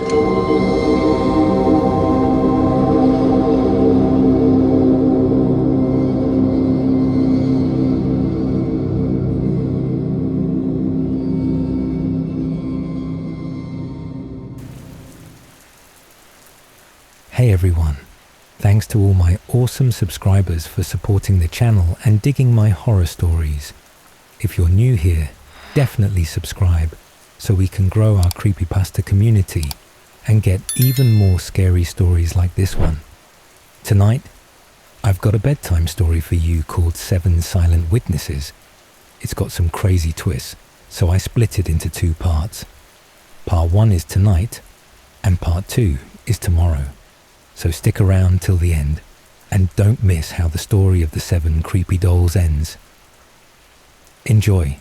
Hey everyone, thanks to all my awesome subscribers for supporting the channel and digging my horror stories. If you're new here, definitely subscribe so we can grow our creepypasta community and get even more scary stories like this one. Tonight, I've got a bedtime story for you called 7 Silent Witnesses. It's got some crazy twists, so I split it into 2 parts. Part 1 is tonight, and part 2 is tomorrow. So stick around till the end, and don't miss how the story of the 7 creepy dolls ends. Enjoy.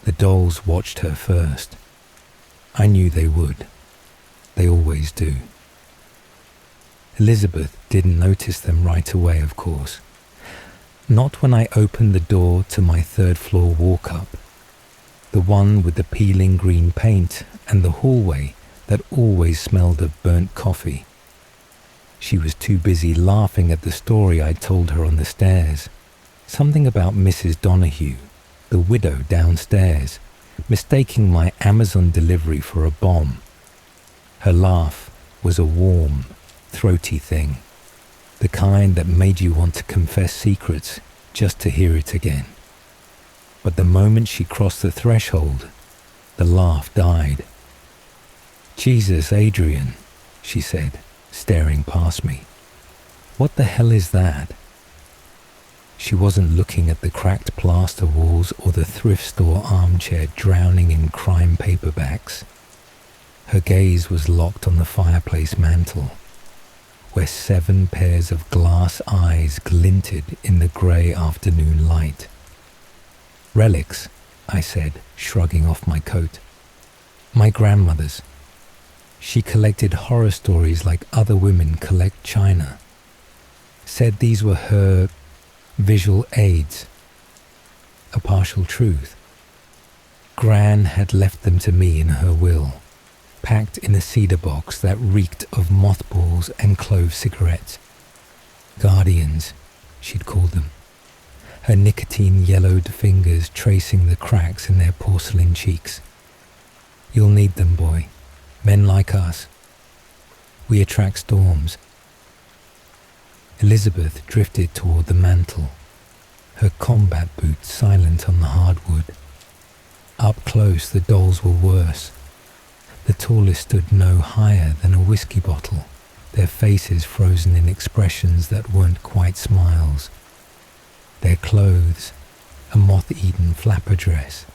The dolls watched her first. I knew they would. They always do. Elizabeth didn't notice them right away, of course. Not when I opened the door to my 3rd floor walk-up. The one with the peeling green paint and the hallway that always smelled of burnt coffee. She was too busy laughing at the story I'd told her on the stairs. Something about Mrs. Donahue, the widow downstairs, mistaking my Amazon delivery for a bomb. Her laugh was a warm, throaty thing, the kind that made you want to confess secrets just to hear it again. But the moment she crossed the threshold, the laugh died. "Jesus, Adrian," she said, staring past me. "What the hell is that?" She wasn't looking at the cracked plaster walls or the thrift store armchair drowning in crime paperbacks. Her gaze was locked on the fireplace mantel, where 7 pairs of glass eyes glinted in the grey afternoon light. "Relics," I said, shrugging off my coat. "My grandmother's. She collected horror stories like other women collect china. Said these were her visual aids. A partial truth. Gran had left them to me in her will, packed in a cedar box that reeked of mothballs and clove cigarettes. Guardians, she'd called them. Her nicotine-yellowed fingers tracing the cracks in their porcelain cheeks. "You'll need them, boy. Men like us. We attract storms." Elizabeth drifted toward the mantel, her combat boots silent on the hardwood. Up close, the dolls were worse. The tallest stood no higher than a whiskey bottle, their faces frozen in expressions that weren't quite smiles. Their clothes, a moth-eaten flapper dress,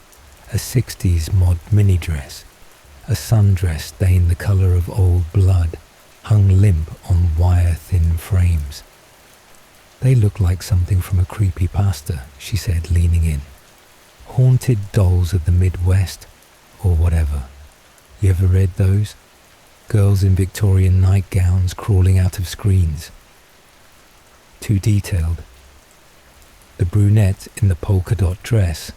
a 60s mod mini-dress, a sundress stained the colour of old blood, hung limp on wire-thin frames. "They look like something from a creepypasta," she said, leaning in. "Haunted dolls of the Midwest, or whatever. You ever read those? Girls in Victorian nightgowns crawling out of screens. Too detailed. The brunette in the polka dot dress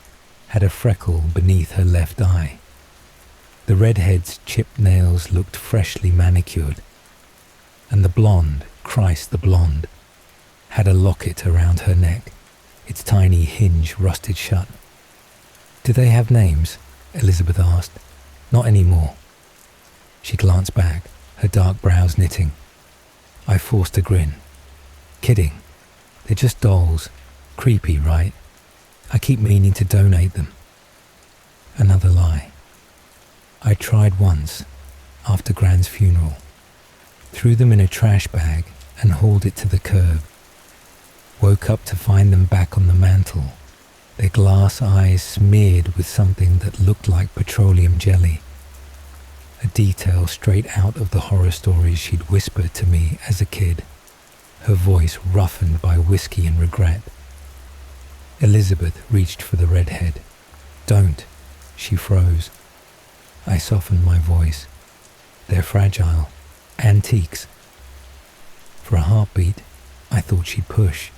had a freckle beneath her left eye. The redhead's chipped nails looked freshly manicured. And the blonde, Christ the blonde, had a locket around her neck, its tiny hinge rusted shut. "Do they have names?" Elizabeth asked. "Not anymore." She glanced back, her dark brows knitting. I forced a grin. "Kidding. They're just dolls. Creepy, right? I keep meaning to donate them." Another lie. I tried once, after Gran's funeral. Threw them in a trash bag and hauled it to the curb. Woke up to find them back on the mantel, their glass eyes smeared with something that looked like petroleum jelly. A detail straight out of the horror stories she'd whispered to me as a kid, her voice roughened by whiskey and regret. Elizabeth reached for the redhead. "Don't." She froze. I softened my voice. "They're fragile. Antiques." For a heartbeat, I thought she'd push.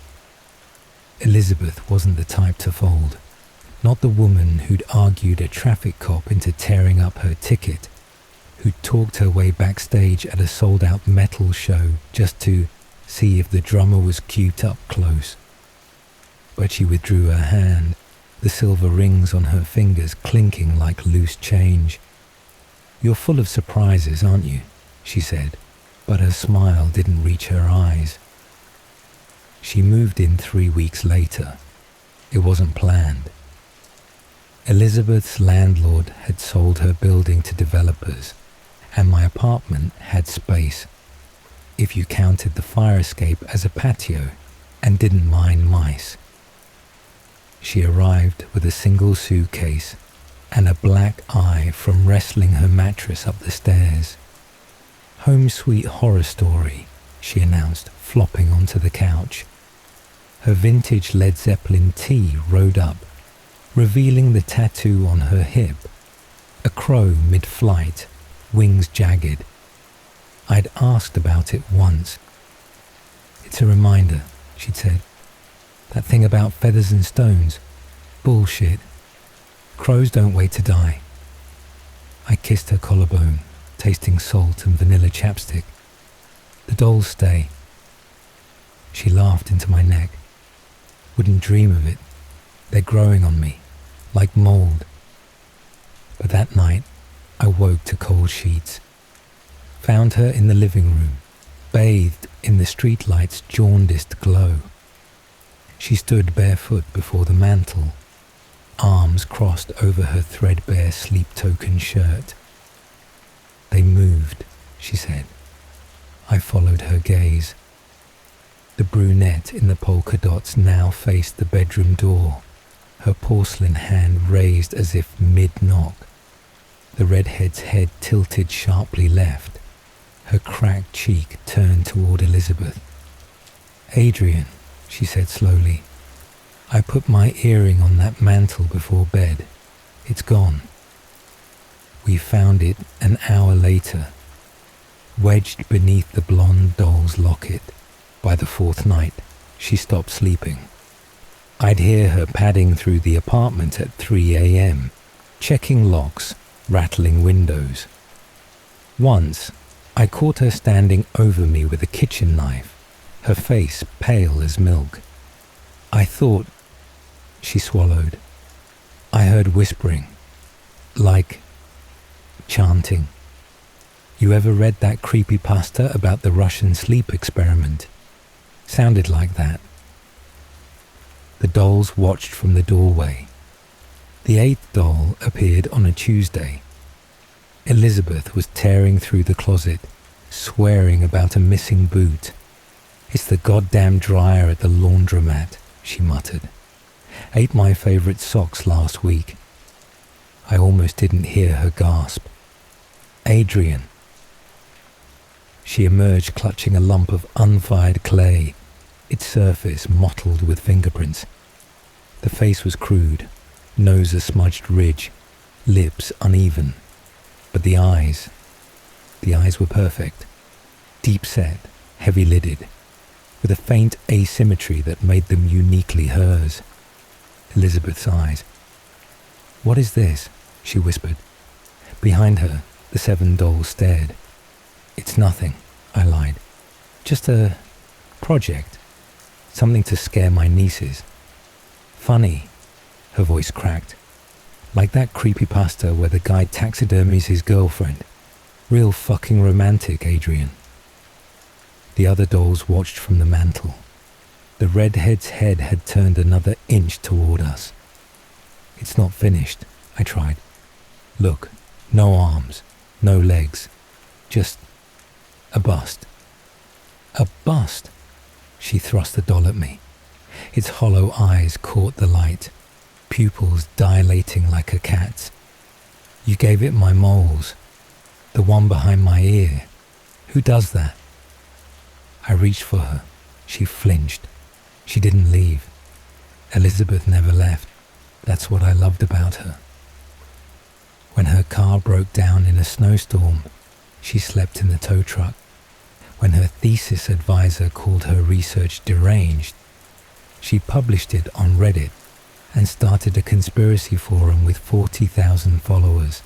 Elizabeth wasn't the type to fold. Not the woman who'd argued a traffic cop into tearing up her ticket, who'd talked her way backstage at a sold-out metal show just to see if the drummer was queued up close. But she withdrew her hand, the silver rings on her fingers clinking like loose change. "You're full of surprises, aren't you?" she said, but her smile didn't reach her eyes. She moved in 3 weeks later. It wasn't planned. Elizabeth's landlord had sold her building to developers, and my apartment had space, if you counted the fire escape as a patio and didn't mind mice. She arrived with a single suitcase and a black eye from wrestling her mattress up the stairs. "Home Sweet Horror Story," she announced, flopping onto the couch. Her vintage Led Zeppelin tee rode up, revealing the tattoo on her hip. A crow mid-flight, wings jagged. I'd asked about it once. "It's a reminder," she'd said. "That thing about feathers and stones. Bullshit. Crows don't wait to die." I kissed her collarbone, tasting salt and vanilla chapstick. "The dolls stay." She laughed into my neck. "Wouldn't dream of it. They're growing on me, like mold." But that night, I woke to cold sheets. Found her in the living room, bathed in the streetlight's jaundiced glow. She stood barefoot before the mantel, arms crossed over her threadbare sleep token shirt. "They moved," she said. I followed her gaze. The brunette in the polka dots now faced the bedroom door, her porcelain hand raised as if mid-knock. The redhead's head tilted sharply left, her cracked cheek turned toward Elizabeth. "Adrian," she said slowly, "I put my earring on that mantel before bed. It's gone." We found it an hour later, wedged beneath the blonde doll's locket. By the fourth night, she stopped sleeping. I'd hear her padding through the apartment at 3 a.m., checking locks, rattling windows. Once, I caught her standing over me with a kitchen knife, her face pale as milk. I thought... She swallowed. I heard whispering, like chanting. "You ever read that creepypasta about the Russian sleep experiment?" Sounded like that. The dolls watched from the doorway. The 8th doll appeared on a Tuesday. Elizabeth was tearing through the closet, swearing about a missing boot. "It's the goddamn dryer at the laundromat," she muttered. "Ate my favorite socks last week." I almost didn't hear her gasp. "Adrian." She emerged clutching a lump of unfired clay, its surface mottled with fingerprints. The face was crude, nose a smudged ridge, lips uneven. But the eyes were perfect, deep-set, heavy-lidded, with a faint asymmetry that made them uniquely hers. Elizabeth's eyes. "What is this?" she whispered. Behind her, the 7 dolls stared. "It's nothing," I lied. "Just a project. Something to scare my nieces." "Funny," her voice cracked. "Like that creepypasta where the guy taxidermies his girlfriend. Real fucking romantic, Adrian." The other dolls watched from the mantel. The redhead's head had turned another inch toward us. "It's not finished," I tried. "Look, no arms, no legs, just a bust." "A bust?" She thrust the doll at me. Its hollow eyes caught the light, pupils dilating like a cat's. "You gave it my moles, the one behind my ear. Who does that?" I reached for her. She flinched. She didn't leave. Elizabeth never left. That's what I loved about her. When her car broke down in a snowstorm, she slept in the tow truck. When her thesis advisor called her research deranged, she published it on Reddit and started a conspiracy forum with 40,000 followers.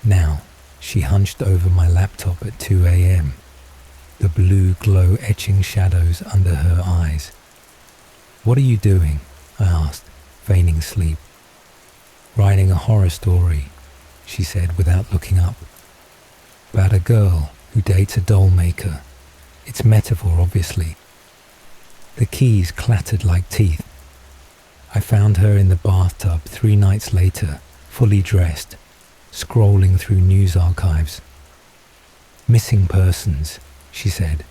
Now, she hunched over my laptop at 2 a.m., the blue glow etching shadows under her eyes. "What are you doing?" I asked, feigning sleep. "Writing a horror story," she said without looking up. "About a girl who dates a doll maker. It's metaphor, obviously." The keys clattered like teeth. I found her in the bathtub 3 nights later, fully dressed, scrolling through news archives. "Missing persons," she said,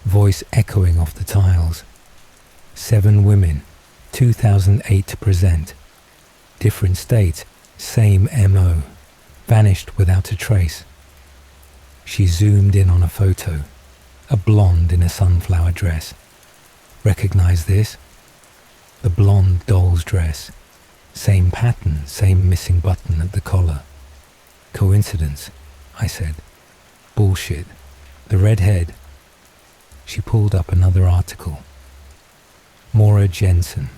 voice echoing off the tiles. 7 women, 2008 to present. Different states, same MO, vanished without a trace. She zoomed in on a photo, a blonde in a sunflower dress. "Recognize this?" The blonde doll's dress. Same pattern, same missing button at the collar. "Coincidence," I said. "Bullshit. The redhead." She pulled up another article. Maura Jensen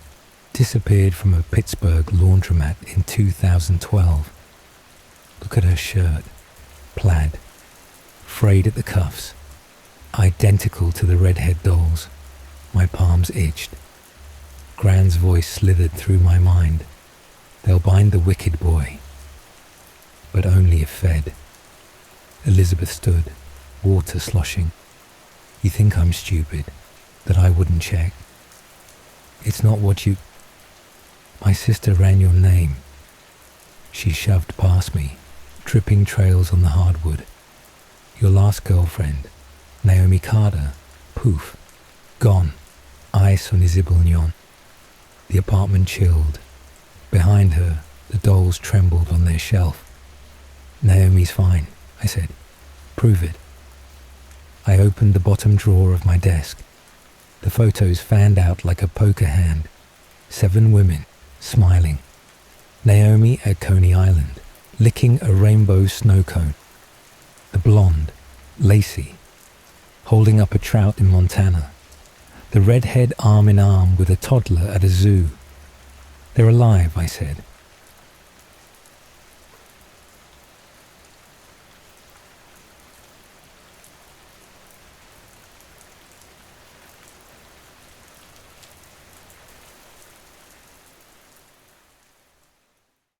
disappeared from a Pittsburgh laundromat in 2012. Look at her shirt. Plaid. Frayed at the cuffs. Identical to the redhead dolls. My palms itched. Gran's voice slithered through my mind. "They'll bind the wicked boy." But only if fed. Elizabeth stood, water sloshing. "You think I'm stupid, that I wouldn't check? It's not what you..." "My sister ran your name." She shoved past me, tripping trails on the hardwood. "Your last girlfriend, Naomi Carter, poof, gone, ice on Isibelnion." The apartment chilled. Behind her, the dolls trembled on their shelf. "Naomi's fine," I said. "Prove it." I opened the bottom drawer of my desk. The photos fanned out like a poker hand. 7 women, smiling. Naomi at Coney Island, licking a rainbow snow cone. The blonde, Lacey, holding up a trout in Montana. The redhead arm in arm with a toddler at a zoo. "They're alive," I said.